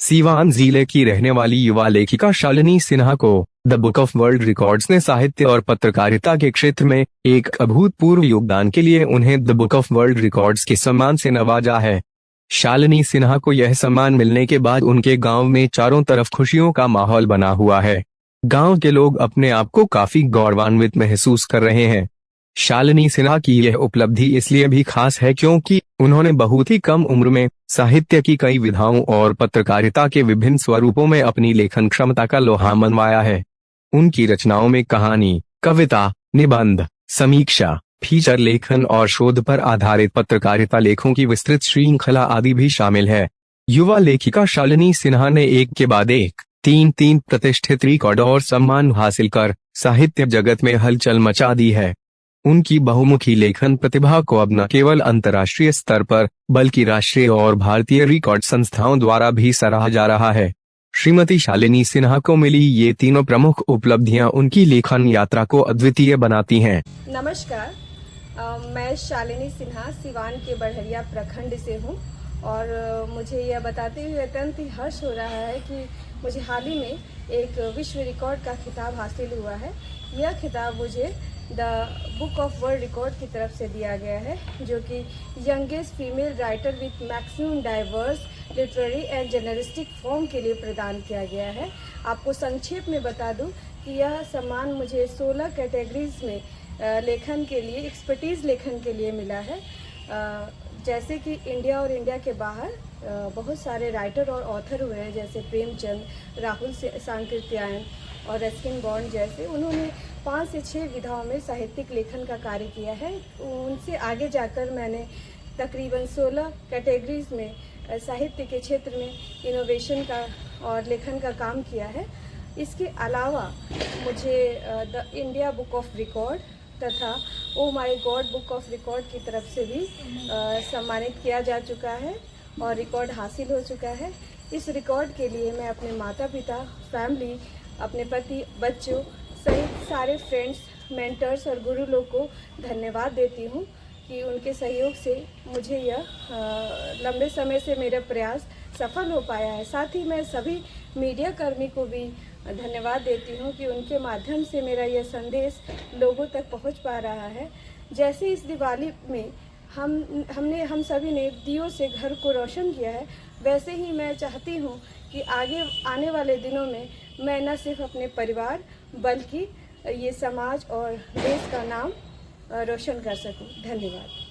सीवान जिले की रहने वाली युवा लेखिका शालिनी सिन्हा को the book of world records ने साहित्य और पत्रकारिता के क्षेत्र में एक अभूतपूर्व योगदान के लिए उन्हें the book of world records के सम्मान से नवाजा है। शालिनी सिन्हा को यह सम्मान मिलने के बाद उनके गांव में चारों तरफ खुशियों का माहौल बना हुआ है। गांव के लोग अपने आप को काफी गौरवान्वित महसूस कर रहे हैं। शालिनी सिन्हा की यह उपलब्धि इसलिए भी खास है क्योंकि उन्होंने बहुत ही कम उम्र में साहित्य की कई विधाओं और पत्रकारिता के विभिन्न स्वरूपों में अपनी लेखन क्षमता का लोहा मनवाया है। उनकी रचनाओं में कहानी, कविता, निबंध, समीक्षा, फीचर लेखन और शोध पर आधारित पत्रकारिता लेखों की विस्तृत श्रृंखला आदि भी शामिल है। युवा लेखिका शालिनी सिन्हा ने एक के बाद एक तीन प्रतिष्ठित रिकॉर्ड और सम्मान हासिल कर साहित्य जगत में हलचल मचा दी है। उनकी बहुमुखी लेखन प्रतिभा को अब न केवल अंतर्राष्ट्रीय स्तर पर बल्कि राष्ट्रीय और भारतीय रिकॉर्ड संस्थाओं द्वारा भी सराहा जा रहा है। श्रीमती शालिनी सिन्हा को मिली ये तीनों प्रमुख उपलब्धियां उनकी लेखन यात्रा को अद्वितीय बनाती हैं। नमस्कार, मैं शालिनी सिन्हा सिवान के बड़हरिया प्रखंड से हूँ और मुझे यह बताते हुए अत्यंत ही हर्ष हो रहा है कि मुझे हाल ही में एक विश्व रिकॉर्ड का खिताब हासिल हुआ है। यह खिताब मुझे the book of world record की तरफ से दिया गया है, जो कि youngest female writer with maximum diverse literary and journalistic form के लिए प्रदान किया गया है। आपको संक्षेप में बता दूं कि यह सम्मान मुझे 16 कैटेगरीज में लेखन के लिए, एक्सपर्टीज़ लेखन के लिए मिला है। जैसे कि इंडिया और इंडिया के बाहर बहुत सारे राइटर और ऑथर हुए हैं, जैसे प्रेमचंद, राहुल सांकृत्यायन और रस्किन बॉन्ड जैसे। उन्होंने 5 से 6 विधाओं में साहित्यिक लेखन का कार्य किया है। उनसे आगे जाकर मैंने तकरीबन 16 कैटेगरीज में साहित्य के क्षेत्र में इनोवेशन का और लेखन का काम किया है। इसके अलावा मुझे the India book of record तथा oh my God book of record की तरफ से भी सम्मानित किया जा चुका है और रिकॉर्ड हासिल हो चुका है। इस रिकॉर्ड के लिए मैं अपने माता पिता, फैमिली, अपने पति, बच्चों सहित सारे फ्रेंड्स, मेंटर्स और गुरु लोग को धन्यवाद देती हूँ कि उनके सहयोग से मुझे यह लंबे समय से मेरा प्रयास सफल हो पाया है। साथ ही मैं सभी मीडिया कर्मी को भी धन्यवाद देती हूँ कि उनके माध्यम से मेरा यह संदेश लोगों तक पहुँच पा रहा है। जैसे इस दिवाली में हम सभी ने दियों से घर को रोशन किया है, वैसे ही मैं चाहती हूँ कि आगे आने वाले दिनों में मैं न सिर्फ अपने परिवार बल्कि ये समाज और देश का नाम रोशन कर सकूं। धन्यवाद।